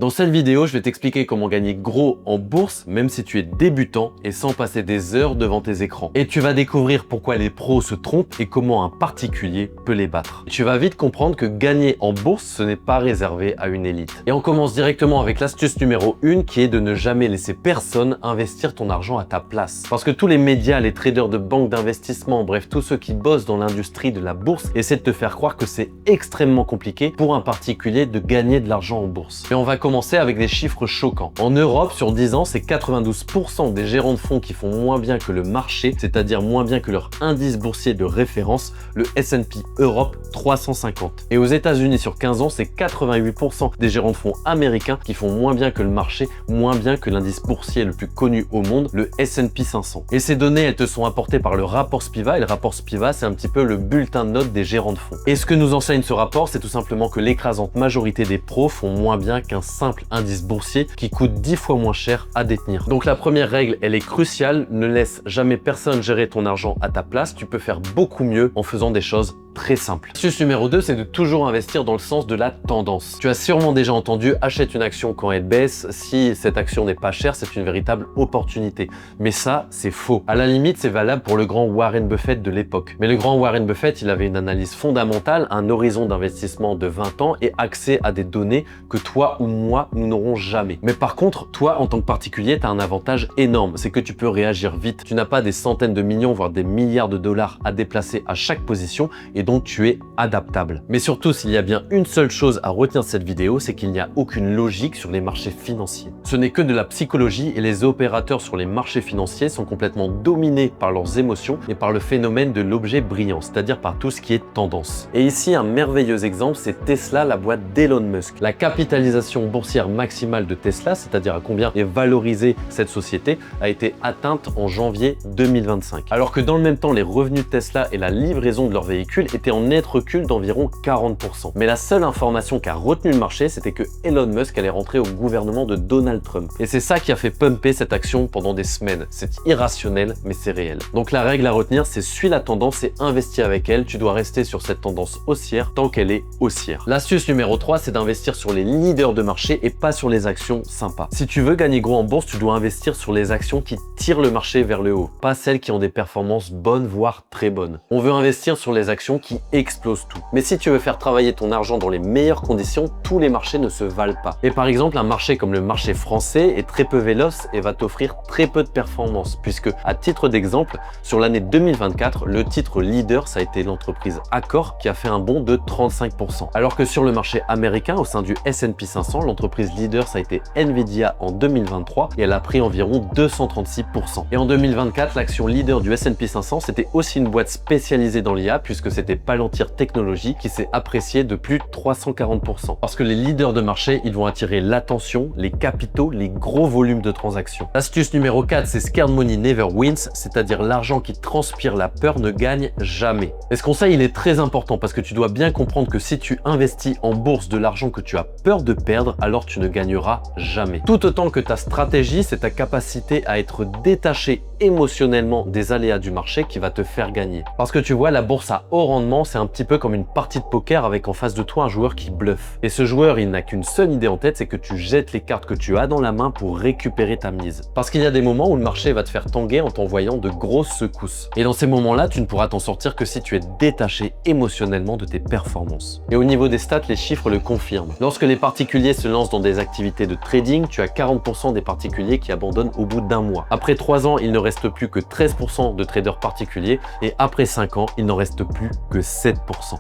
Dans cette vidéo, je vais t'expliquer comment gagner gros en bourse, même si tu es débutant et sans passer des heures devant tes écrans. Et tu vas découvrir pourquoi les pros se trompent et comment un particulier peut les battre. Et tu vas vite comprendre que gagner en bourse, ce n'est pas réservé à une élite. Et on commence directement avec l'astuce numéro 1 qui est de ne jamais laisser personne investir ton argent à ta place. Parce que tous les médias, les traders de banques d'investissement, bref, tous ceux qui bossent dans l'industrie de la bourse essaient de te faire croire que c'est extrêmement compliqué pour un particulier de gagner de l'argent en bourse. Et on va commencer avec des chiffres choquants. En Europe, sur 10 ans, c'est 92% des gérants de fonds qui font moins bien que le marché, c'est-à-dire moins bien que leur indice boursier de référence, le S&P Europe 350. Et aux États-Unis, sur 15 ans, c'est 88% des gérants de fonds américains qui font moins bien que le marché, moins bien que l'indice boursier le plus connu au monde, le S&P 500. Et ces données, elles te sont apportées par le rapport Spiva, et le rapport Spiva, c'est un petit peu le bulletin de notes des gérants de fonds. Et ce que nous enseigne ce rapport, c'est tout simplement que l'écrasante majorité des pros font moins bien qu'un simple indice boursier qui coûte 10 fois moins cher à détenir. Donc la première règle, elle est cruciale, ne laisse jamais personne gérer ton argent à ta place, tu peux faire beaucoup mieux en faisant des choses très simple. Astuce numéro 2, c'est de toujours investir dans le sens de la tendance. Tu as sûrement déjà entendu, achète une action quand elle baisse, si cette action n'est pas chère, c'est une véritable opportunité. Mais ça, c'est faux. À la limite, c'est valable pour le grand Warren Buffett de l'époque. Mais le grand Warren Buffett, il avait une analyse fondamentale, un horizon d'investissement de 20 ans et accès à des données que toi ou moi, nous n'aurons jamais. Mais par contre, toi, en tant que particulier, tu as un avantage énorme, c'est que tu peux réagir vite. Tu n'as pas des centaines de millions, voire des milliards de dollars à déplacer à chaque position et donc tu es adaptable. Mais surtout, s'il y a bien une seule chose à retenir de cette vidéo, c'est qu'il n'y a aucune logique sur les marchés financiers. Ce n'est que de la psychologie et les opérateurs sur les marchés financiers sont complètement dominés par leurs émotions et par le phénomène de l'objet brillant, c'est-à-dire par tout ce qui est tendance. Et ici, un merveilleux exemple, c'est Tesla, la boîte d'Elon Musk. La capitalisation boursière maximale de Tesla, c'est-à-dire à combien est valorisée cette société, a été atteinte en janvier 2025. Alors que dans le même temps, les revenus de Tesla et la livraison de leurs véhicules étaient en net recul d'environ 40%. Mais la seule information qu'a retenu le marché, c'était que Elon Musk allait rentrer au gouvernement de Donald Trump. Et c'est ça qui a fait pumper cette action pendant des semaines. C'est irrationnel, mais c'est réel. Donc la règle à retenir, c'est suis la tendance et investis avec elle. Tu dois rester sur cette tendance haussière tant qu'elle est haussière. L'astuce numéro 3, c'est d'investir sur les leaders de marché et pas sur les actions sympas. Si tu veux gagner gros en bourse, tu dois investir sur les actions qui tirent le marché vers le haut, pas celles qui ont des performances bonnes, voire très bonnes. On veut investir sur les actions qui explose tout. Mais si tu veux faire travailler ton argent dans les meilleures conditions, tous les marchés ne se valent pas. Et par exemple, un marché comme le marché français est très peu véloce et va t'offrir très peu de performance, puisque à titre d'exemple, sur l'année 2024, le titre leader, ça a été l'entreprise Accor qui a fait un bond de 35%. Alors que sur le marché américain, au sein du S&P 500, l'entreprise leader, ça a été Nvidia en 2023 et elle a pris environ 236%. Et en 2024, l'action leader du S&P 500, c'était aussi une boîte spécialisée dans l'IA, puisque c'était Palantir Technologies qui s'est apprécié de plus de 340%. Parce que les leaders de marché, ils vont attirer l'attention, les capitaux, les gros volumes de transactions. L'astuce numéro 4, c'est Scared Money Never Wins, c'est-à-dire l'argent qui transpire la peur ne gagne jamais. Et ce conseil, il est très important parce que tu dois bien comprendre que si tu investis en bourse de l'argent que tu as peur de perdre, alors tu ne gagneras jamais. Tout autant que ta stratégie, c'est ta capacité à être détaché émotionnellement des aléas du marché qui va te faire gagner. Parce que tu vois, la bourse à haut rendement, c'est un petit peu comme une partie de poker avec en face de toi un joueur qui bluffe. Et ce joueur, il n'a qu'une seule idée en tête, c'est que tu jettes les cartes que tu as dans la main pour récupérer ta mise. Parce qu'il y a des moments où le marché va te faire tanguer en t'envoyant de grosses secousses. Et dans ces moments-là, tu ne pourras t'en sortir que si tu es détaché émotionnellement de tes performances. Et au niveau des stats, les chiffres le confirment. Lorsque les particuliers se lancent dans des activités de trading, tu as 40% des particuliers qui abandonnent au bout d'un mois. Après 3 ans, il ne reste plus que 13% de traders particuliers et après 5 ans, il n'en reste plus que 7%.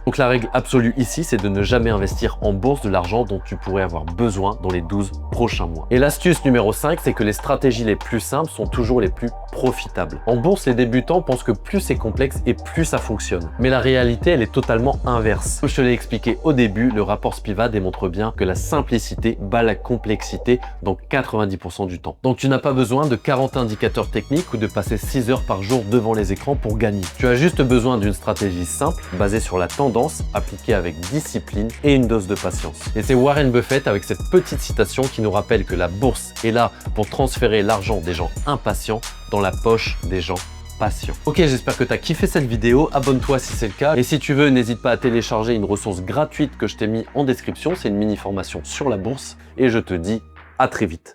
Donc la règle absolue ici, c'est de ne jamais investir en bourse de l'argent dont tu pourrais avoir besoin dans les 12 prochains mois. Et l'astuce numéro 5, c'est que les stratégies les plus simples sont toujours les plus profitables. En bourse, les débutants pensent que plus c'est complexe et plus ça fonctionne. Mais la réalité, elle est totalement inverse. Comme je te l'ai expliqué au début, le rapport Spiva démontre bien que la simplicité bat la complexité dans 90% du temps. Donc tu n'as pas besoin de 40 indicateurs techniques ou de passer 6 heures par jour devant les écrans pour gagner. Tu as juste besoin d'une stratégie simple, basée sur la tendance, appliquée avec discipline et une dose de patience. Et c'est Warren Buffett avec cette petite citation qui nous rappelle que la bourse est là pour transférer l'argent des gens impatients dans la poche des gens patient. Ok, j'espère que tu as kiffé cette vidéo. Abonne-toi si c'est le cas. Et si tu veux, n'hésite pas à télécharger une ressource gratuite que je t'ai mis en description. C'est une mini formation sur la bourse. Et je te dis à très vite.